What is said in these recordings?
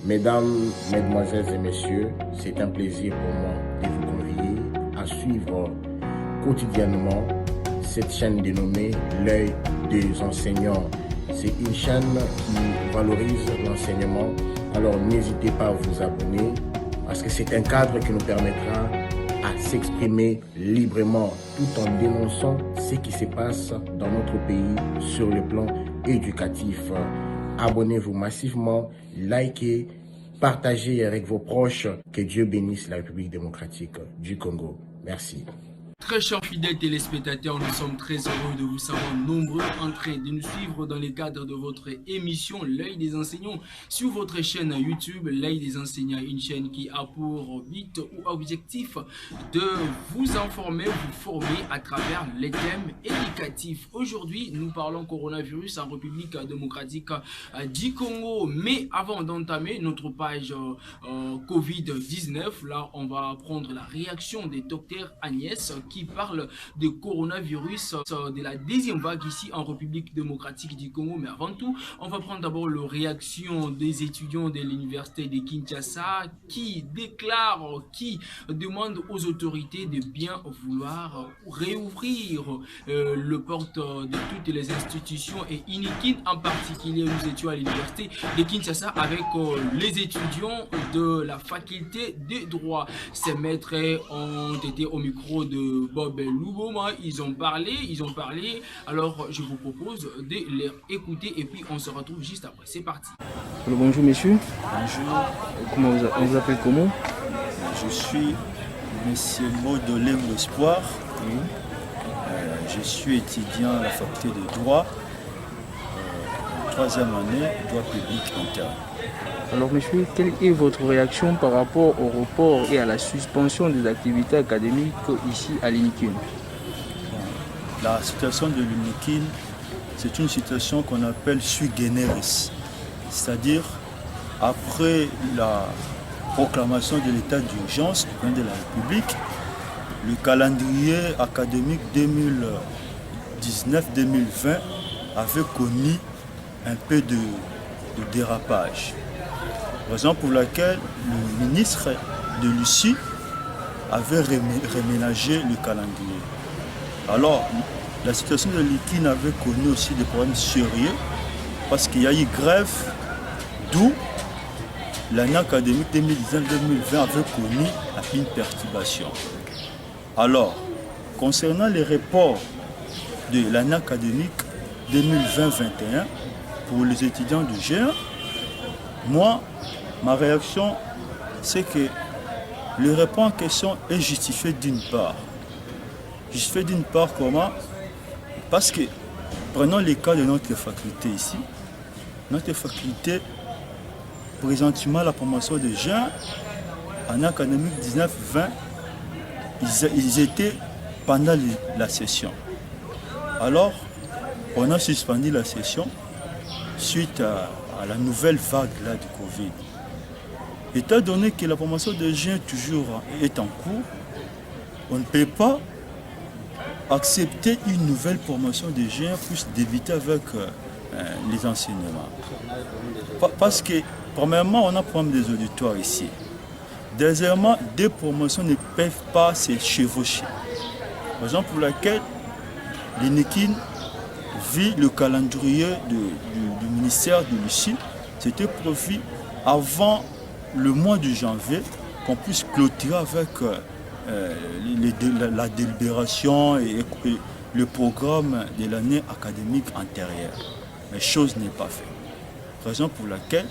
Mesdames, Mesdemoiselles et Messieurs, c'est un plaisir pour moi de vous convier à suivre quotidiennement cette chaîne dénommée L'œil des enseignants. C'est une chaîne qui valorise l'enseignement, alors n'hésitez pas à vous abonner parce que c'est un cadre qui nous permettra à s'exprimer librement tout en dénonçant ce qui se passe dans notre pays sur le plan éducatif. Abonnez-vous massivement, likez, partagez avec vos proches. Que Dieu bénisse la République démocratique du Congo. Merci. Très chers fidèles téléspectateurs, nous sommes très heureux de vous savoir nombreux en train de nous suivre dans le cadre de votre émission L'œil des enseignants sur votre chaîne YouTube L'œil des enseignants, une chaîne qui a pour but ou objectif de vous informer, vous former à travers les thèmes éducatifs. Aujourd'hui, nous parlons coronavirus en République démocratique du Congo. Mais avant d'entamer notre page Covid-19, là, on va prendre la réaction des docteurs Agnès qui parle de coronavirus, de la deuxième vague ici en République démocratique du Congo. Mais avant tout, on va prendre d'abord la réaction des étudiants de l'université de Kinshasa qui déclarent, qui demandent aux autorités de bien vouloir réouvrir le porte de toutes les institutions et Inikin en particulier. Nous étions à l'université de Kinshasa avec les étudiants de la faculté de droit. Ces maîtres ont été au micro de Bob Luboma, ils ont parlé, alors je vous propose de les écouter et puis on se retrouve juste après, c'est parti. Alors, bonjour monsieur. Bonjour. On vous appelle comment? Je suis monsieur Maudolin Espoir. Oui. Je suis étudiant à la faculté de droit, troisième année, droit public interne. Alors monsieur, quelle est votre réaction par rapport au report et à la suspension des activités académiques ici à l'Inikin? La situation de l'Inikin, c'est une situation qu'on appelle sui generis, c'est-à-dire après la proclamation de l'état d'urgence du président de la République, le calendrier académique 2019-2020 avait connu un peu de dérapage. Raison pour laquelle le ministre de Lucie avait réménagé le calendrier. Alors, la situation de l'Inikin avait connu aussi des problèmes sérieux parce qu'il y a eu grève, d'où l'année académique 2019-2020 avait connu une perturbation. Alors, concernant les reports de l'année académique 2020-2021 pour les étudiants du GER, moi, ma réaction, c'est que le report en question est justifié d'une part. Justifié d'une part comment? Parce que, prenons le cas de notre faculté ici. Notre faculté, présentement, la promotion des jeunes, en académique 19-20, ils étaient pendant la session. Alors, on a suspendu la session suite à la nouvelle vague là, du Covid. Étant donné que la promotion des jeunes toujours est en cours, on ne peut pas accepter une nouvelle promotion des jeunes plus d'éviter avec les enseignements. Parce que, premièrement, on a un problème des auditoires ici. Deuxièmement, des promotions ne peuvent pas se chevaucher. Raison pour laquelle l'Inikin vit le calendrier du ministère de Lucie. C'était prévu avant le mois de janvier qu'on puisse clôturer avec la délibération et le programme de l'année académique antérieure. Mais chose n'est pas faite. Raison pour laquelle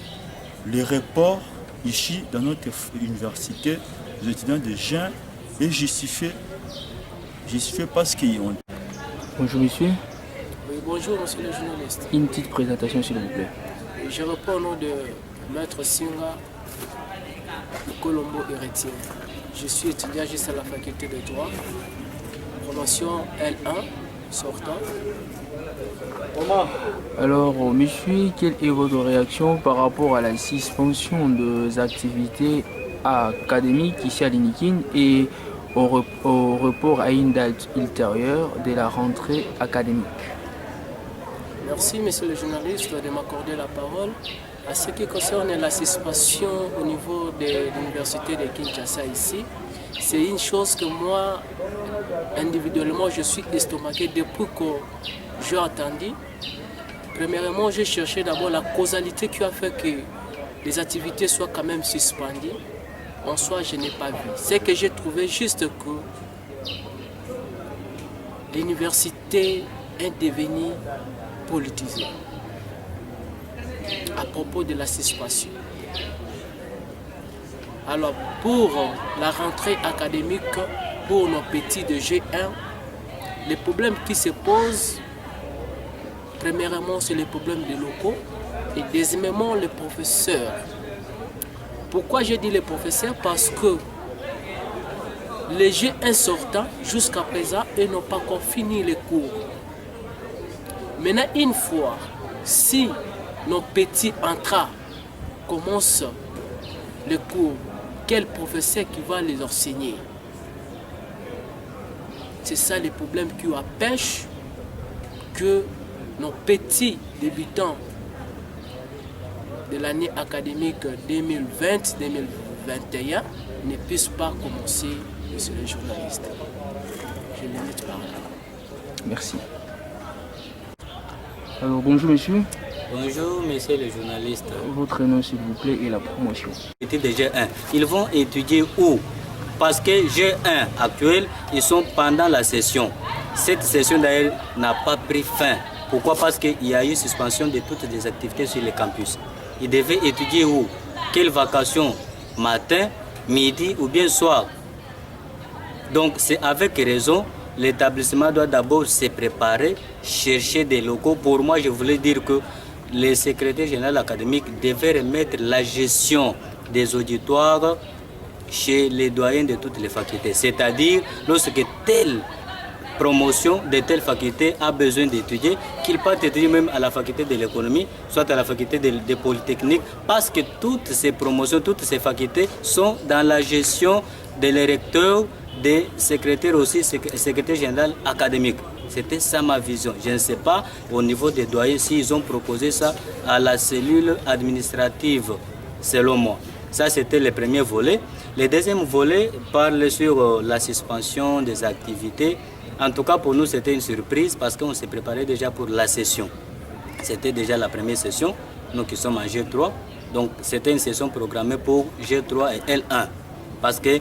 les reports ici dans notre université, les étudiants de Jean, est justifié parce qu'ils ont... Bonjour monsieur. Oui, bonjour monsieur le journaliste. Une petite présentation s'il vous plaît. Je réponds au nom de Maître Singa Colombo Héritier. Je suis étudiant juste à la faculté de droit, promotion L1, sortant. Alors monsieur, quelle est votre réaction par rapport à la suspension des activités académiques ici à l'Inikin et au report à une date ultérieure de la rentrée académique? Merci monsieur le journaliste de m'accorder la parole. En ce qui concerne la suspension au niveau de l'université de Kinshasa ici, c'est une chose que moi, individuellement, je suis estomaqué depuis que j'ai entendu. Premièrement, j'ai cherché d'abord la causalité qui a fait que les activités soient quand même suspendues. En soi, je n'ai pas vu. C'est que j'ai trouvé juste que l'université est devenue politisée à propos de la suspension. Alors, pour la rentrée académique, pour nos petits de G1, les problèmes qui se posent, premièrement, c'est les problèmes des locaux et deuxièmement, les professeurs. Pourquoi j'ai dit les professeurs? Parce que les G1 sortants, jusqu'à présent, ils n'ont pas encore fini les cours. Maintenant, une fois, si nos petits entrants commencent les cours, quel professeur qui va les enseigner? C'est ça les problèmes qui empêchent que nos petits débutants de l'année académique 2020-2021 ne puissent pas commencer, monsieur le journaliste. Je limite par là. Merci. Alors bonjour monsieur. Bonjour monsieur le journaliste. Votre nom s'il vous plaît et la promotion. De G1. Ils vont étudier où? Parce que G1 actuel, ils sont pendant la session. Cette session d'ailleurs n'a pas pris fin. Pourquoi? Parce qu'il y a eu suspension de toutes les activités sur le campus. Ils devaient étudier où? Quelles vacations? Matin, midi ou bien soir? Donc c'est avec raison, l'établissement doit d'abord se préparer, chercher des locaux. Pour moi, je voulais dire que le secrétaire général académique devait remettre la gestion des auditoires chez les doyens de toutes les facultés. C'est-à-dire, lorsque telle promotion de telle faculté a besoin d'étudier, qu'il peut étudier même à la faculté de l'économie, soit à la faculté de Polytechnique, parce que toutes ces promotions, toutes ces facultés sont dans la gestion des recteurs, des secrétaires aussi, secrétaire général académique. C'était ça ma vision. Je ne sais pas au niveau des doyens s'ils ont proposé ça à la cellule administrative, selon moi. Ça, c'était le premier volet. Le deuxième volet parle sur la suspension des activités. En tout cas, pour nous, c'était une surprise parce qu'on s'est préparé déjà pour la session. C'était déjà la première session, nous qui sommes en G3. Donc, c'était une session programmée pour G3 et L1. Parce que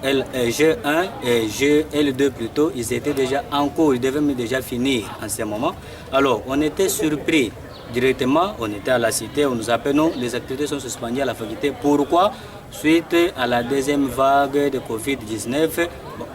G1 et L2 plutôt, ils étaient déjà en cours, ils devaient déjà finir en ce moment. Alors, on était surpris directement, on était à la cité, on nous appelle, non, les activités sont suspendues à la faculté. Pourquoi? Suite à la deuxième vague de Covid-19,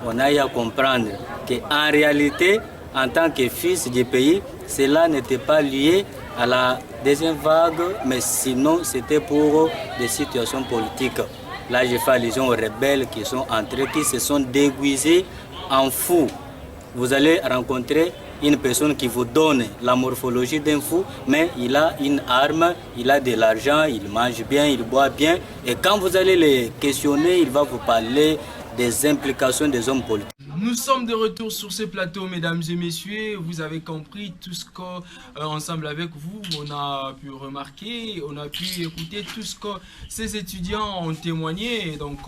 on a eu à comprendre qu'en réalité, en tant que fils du pays, cela n'était pas lié à la deuxième vague, mais sinon c'était pour des situations politiques. Là, je fais allusion aux rebelles qui sont entrés, qui se sont déguisés en fous. Vous allez rencontrer une personne qui vous donne la morphologie d'un fou, mais il a une arme, il a de l'argent, il mange bien, il boit bien. Et quand vous allez les questionner, il va vous parler des implications des hommes politiques. Nous sommes de retour sur ce plateau, mesdames et messieurs. Vous avez compris tout ce qu'ensemble avec vous, on a pu remarquer, on a pu écouter tout ce que ces étudiants ont témoigné. Donc,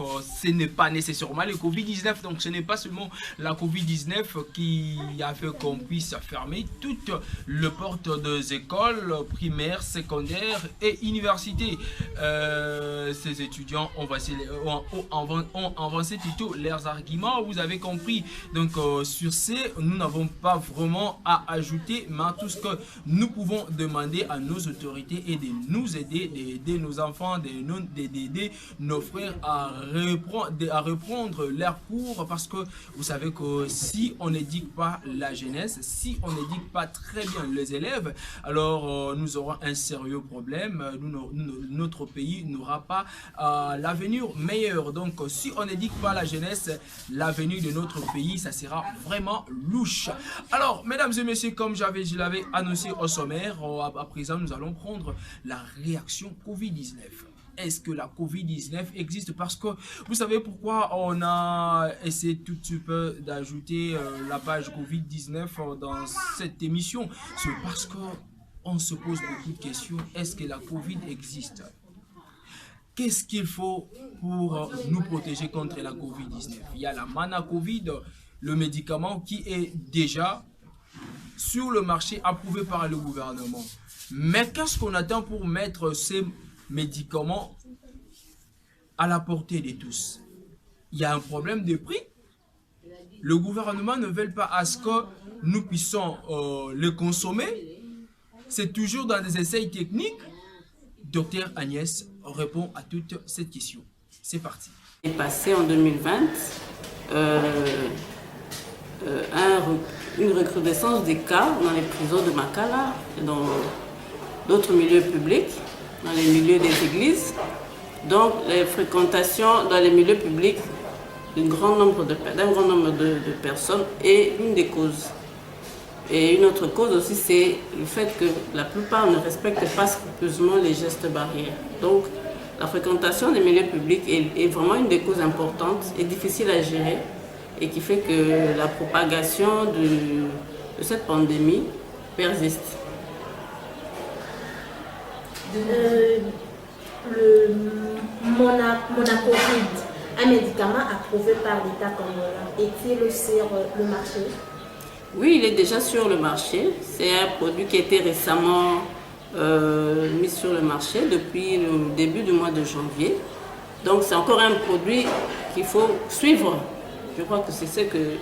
ce n'est pas nécessairement le Covid-19. Donc, ce n'est pas seulement la Covid-19 qui a fait qu'on puisse fermer toutes les portes des écoles primaires, secondaires et universités. Ces étudiants ont avancé plutôt leurs arguments. Vous avez compris. Donc sur ce, nous n'avons pas vraiment à ajouter, mais tout ce que nous pouvons demander à nos autorités est de nous aider, d'aider nos enfants, d'aider nos frères à reprendre leurs cours, parce que vous savez que si on n'éduque pas la jeunesse, si on n'éduque pas très bien les élèves, alors nous aurons un sérieux problème. Notre pays n'aura pas l'avenir meilleur. Donc si on n'éduque pas la jeunesse, l'avenir de notre pays, ça sera vraiment louche. Alors, mesdames et messieurs, comme je l'avais annoncé au sommaire, à présent, nous allons prendre la réaction Covid-19. Est-ce que la Covid-19 existe? Parce que vous savez pourquoi on a essayé tout petit peu d'ajouter la page Covid-19 dans cette émission? C'est parce que on se pose beaucoup de questions. Est-ce que la Covid existe? Qu'est-ce qu'il faut pour nous protéger contre la Covid-19? Il y a la Mana-Covid, le médicament qui est déjà sur le marché approuvé par le gouvernement. Mais qu'est-ce qu'on attend pour mettre ces médicaments à la portée de tous? Il y a un problème de prix. Le gouvernement ne veut pas à ce que nous puissions le consommer. C'est toujours dans des essais techniques. Docteur Agnès répond à toutes ces questions. C'est parti. Il est passé en 2020 une recrudescence des cas dans les prisons de Makala et dans d'autres milieux publics, dans les milieux des églises. Donc les fréquentations dans les milieux publics d'un grand nombre de personnes est une des causes. Et une autre cause aussi, c'est le fait que la plupart ne respectent pas scrupuleusement les gestes barrières. Donc la fréquentation des milieux publics est vraiment une des causes importantes et difficile à gérer et qui fait que la propagation de cette pandémie persiste. Le Monacovid, un médicament approuvé par l'État congolais, est-il sur le marché? Oui, il est déjà sur le marché. C'est un produit qui a été récemment mis sur le marché depuis le début du mois de janvier. Donc c'est encore un produit qu'il faut suivre. Je crois que c'est ce que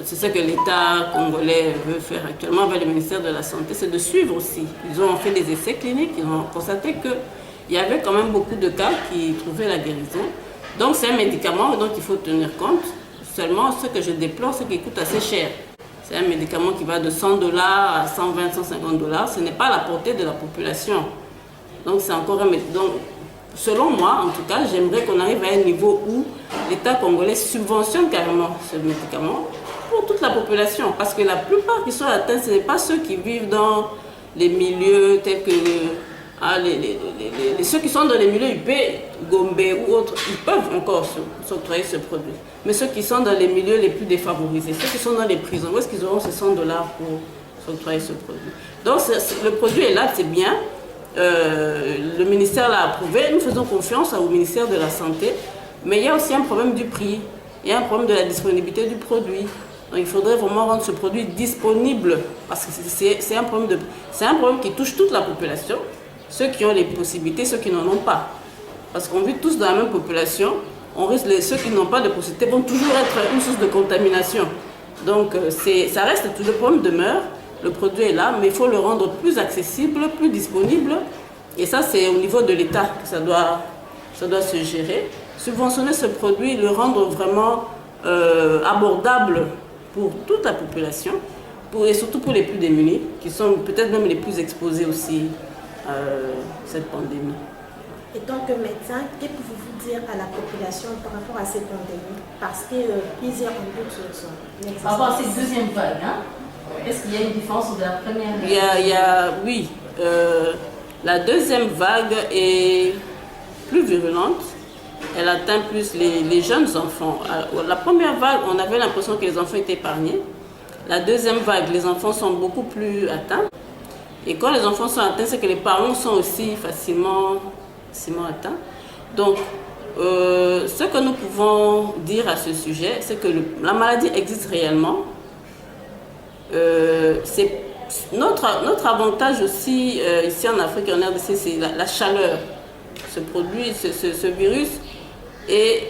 c'est ce que l'État congolais veut faire actuellement avec le ministère de la Santé, c'est de suivre aussi. Ils ont fait des essais cliniques, ils ont constaté qu'il y avait quand même beaucoup de cas qui trouvaient la guérison. Donc c'est un médicament dont il faut tenir compte. Seulement, ce que je déplore, c'est qu'il coûte assez cher. C'est un médicament qui va de $100 à $120, $150. Ce n'est pas à la portée de la population. Donc c'est encore un médicament. Donc, selon moi, en tout cas, j'aimerais qu'on arrive à un niveau où l'État congolais subventionne carrément ce médicament pour toute la population. Parce que la plupart qui sont atteints, ce n'est pas ceux qui vivent dans les milieux tels que ceux qui sont dans les milieux UP, Gombe ou autres, ils peuvent encore s'octroyer ce produit. Mais ceux qui sont dans les milieux les plus défavorisés, ceux qui sont dans les prisons, où est-ce qu'ils auront ces $100 pour s'octroyer ce produit? Donc le produit est là, c'est bien. Le ministère l'a approuvé. Nous faisons confiance au ministère de la Santé. Mais il y a aussi un problème du prix. Il y a un problème de la disponibilité du produit. Donc il faudrait vraiment rendre ce produit disponible. Parce que c'est un problème qui touche toute la population. Ceux qui ont les possibilités, ceux qui n'en ont pas. Parce qu'on vit tous dans la même population. Ceux qui n'ont pas de possibilités vont toujours être une source de contamination. Donc ça reste, le problème demeure. Le produit est là, mais il faut le rendre plus accessible, plus disponible. Et ça, c'est au niveau de l'État que ça doit se gérer. Subventionner ce produit, le rendre vraiment abordable pour toute la population, et surtout pour les plus démunis, qui sont peut-être même les plus exposés aussi à cette pandémie. Et tant que médecin, que pouvez-vous dire à la population par rapport à cette pandémie? Parce que plusieurs en doute sur l'existence. Par rapport à cette deuxième vague, est-ce qu'il y a une différence de la première? Oui. La deuxième vague est plus virulente. Elle atteint plus les jeunes enfants. La première vague, on avait l'impression que les enfants étaient épargnés. La deuxième vague, les enfants sont beaucoup plus atteints. Et quand les enfants sont atteints, c'est que les parents sont aussi facilement atteints. Donc, ce que nous pouvons dire à ce sujet, c'est que la maladie existe réellement. C'est notre avantage aussi ici en Afrique et en RDC, c'est la chaleur. Ce produit, ce virus ne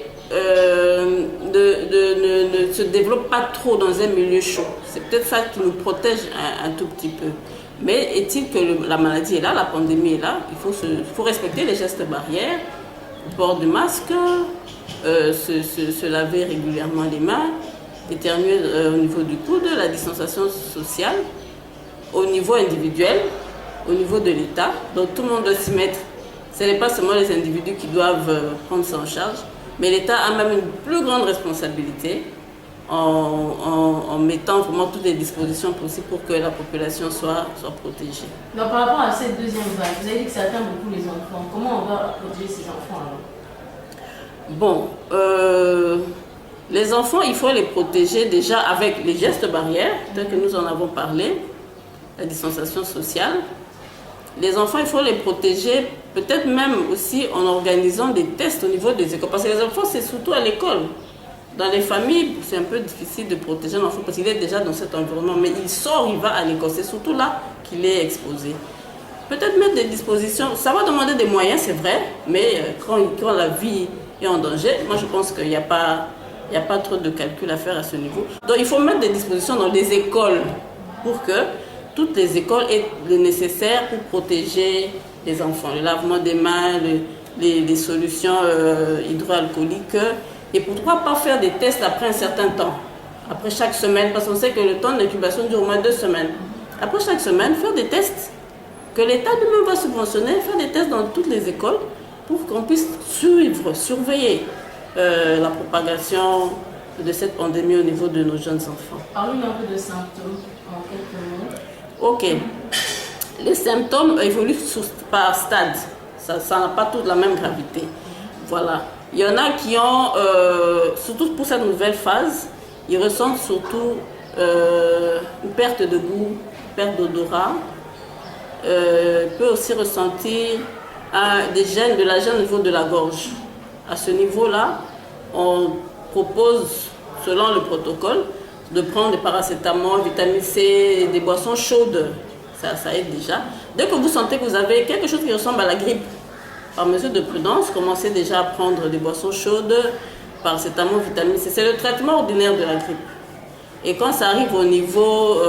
se développe pas trop dans un milieu chaud. C'est peut-être ça qui nous protège un tout petit peu. Mais est-il que la maladie est là, la pandémie est là, il faut respecter les gestes barrières, le port du masque, se laver régulièrement les mains, éternuer au niveau du coude, la distanciation sociale, au niveau individuel, au niveau de l'État. Donc tout le monde doit s'y mettre. Ce n'est pas seulement les individus qui doivent prendre ça en charge, mais l'État a même une plus grande responsabilité en mettant vraiment toutes les dispositions possibles pour que la population soit protégée. Donc, par rapport à cette deuxième vague, vous avez dit que ça atteint beaucoup les enfants. Comment on va protéger ces enfants alors? Bon, les enfants, il faut les protéger déjà avec les gestes barrières, tels que nous en avons parlé. la distanciation sociale. Les enfants, il faut les protéger, peut-être même aussi en organisant des tests au niveau des écoles. Parce que les enfants, c'est surtout à l'école. Dans les familles, c'est un peu difficile de protéger l'enfant parce qu'il est déjà dans cet environnement. Mais il sort, il va à l'école. C'est surtout là qu'il est exposé. Peut-être mettre des dispositions. Ça va demander des moyens, c'est vrai. Mais quand la vie est en danger, moi je pense qu'il n'y a pas trop de calcul à faire à ce niveau. Donc il faut mettre des dispositions dans les écoles pour que toutes les écoles aient le nécessaire pour protéger les enfants. Le lavement des mains, les solutions hydroalcooliques. Et pourquoi pas faire des tests après un certain temps, après chaque semaine, parce qu'on sait que le temps d'incubation dure au moins 2 semaines. Après chaque semaine, faire des tests que l'État lui-même va subventionner, faire des tests dans toutes les écoles pour qu'on puisse suivre, surveiller la propagation de cette pandémie au niveau de nos jeunes enfants. Parlons un peu de symptômes en quelques mots. Ok. Les symptômes évoluent par stade. Ça n'a pas toute la même gravité. Voilà. Il y en a qui ont, surtout pour cette nouvelle phase, ils ressentent surtout une perte de goût, perte d'odorat. Peut aussi ressentir de la gêne au niveau de la gorge. À ce niveau-là, on propose, selon le protocole, de prendre des paracétamol, vitamine C, des boissons chaudes. Ça aide déjà. Dès que vous sentez que vous avez quelque chose qui ressemble à la grippe, par mesure de prudence, commencez déjà à prendre des boissons chaudes, paracétamol, vitamine C. C'est le traitement ordinaire de la grippe. Et quand ça arrive au niveau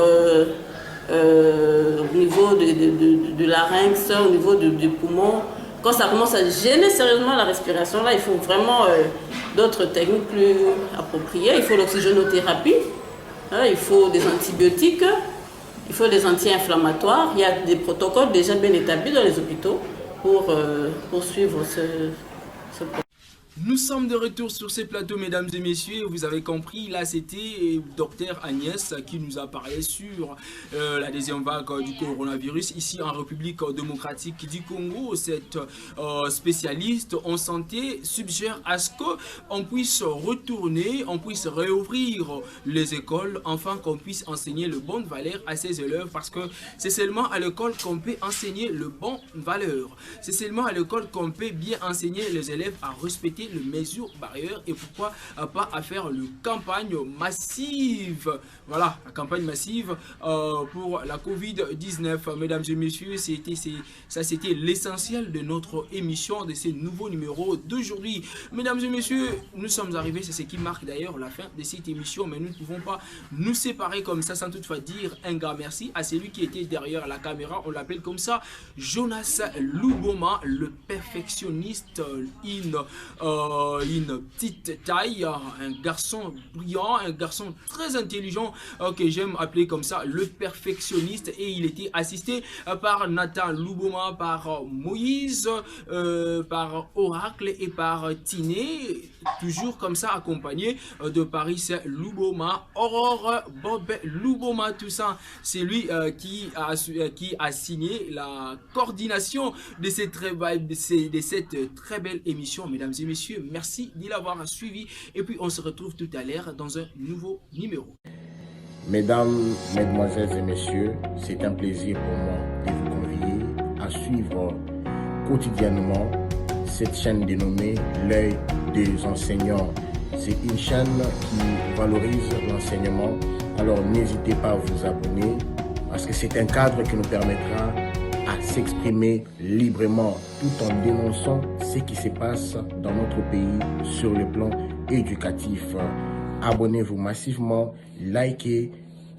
de larynx, au niveau du poumon, quand ça commence à gêner sérieusement la respiration, là, il faut vraiment d'autres techniques plus appropriées. Il faut l'oxygénothérapie, il faut des antibiotiques, il faut des anti-inflammatoires. Il y a des protocoles déjà bien établis dans les hôpitaux pour poursuivre ce problème. Nous sommes de retour sur ces plateaux, mesdames et messieurs. Vous avez compris, là c'était Dr Agnès qui nous a parlé sur la deuxième vague du coronavirus ici en République démocratique du Congo. Cette spécialiste en santé suggère à ce qu'on puisse retourner, on puisse réouvrir les écoles, afin qu'on puisse enseigner le bon valeur à ses élèves, parce que c'est seulement à l'école qu'on peut enseigner le bon valeur. C'est seulement à l'école qu'on peut bien enseigner les élèves à respecter les mesures barrières, et pourquoi pas à faire une campagne massive. Voilà, la campagne massive pour la Covid-19. Mesdames et messieurs, c'était l'essentiel de notre émission, de ces nouveaux numéros d'aujourd'hui. Mesdames et messieurs, nous sommes arrivés, c'est ce qui marque d'ailleurs la fin de cette émission, mais nous ne pouvons pas nous séparer comme ça sans toutefois dire un grand merci à celui qui était derrière la caméra. On l'appelle comme ça, Jonas Luboma, le perfectionniste, une petite taille, un garçon brillant, un garçon très intelligent que j'aime appeler comme ça, le perfectionniste. Et il était assisté par Nathan Luboma, par Moïse, par Oracle et par Tiné, toujours comme ça accompagné de Paris Luboma, Aurore, Bob Luboma. Tout ça, c'est lui qui a signé la coordination de cette très belle émission. Mesdames et messieurs, merci de l'avoir suivi, et puis on se retrouve tout à l'heure dans un nouveau numéro. Mesdames, mesdemoiselles et messieurs, c'est un plaisir pour moi de vous convier à suivre quotidiennement cette chaîne dénommée L'œil des enseignants. C'est une chaîne qui valorise l'enseignement, alors n'hésitez pas à vous abonner, parce que c'est un cadre qui nous permettra à s'exprimer librement tout en dénonçant ce qui se passe dans notre pays sur le plan éducatif. Abonnez-vous massivement, likez,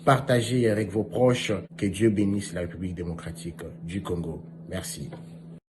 partagez avec vos proches. Que Dieu bénisse la République démocratique du Congo. Merci.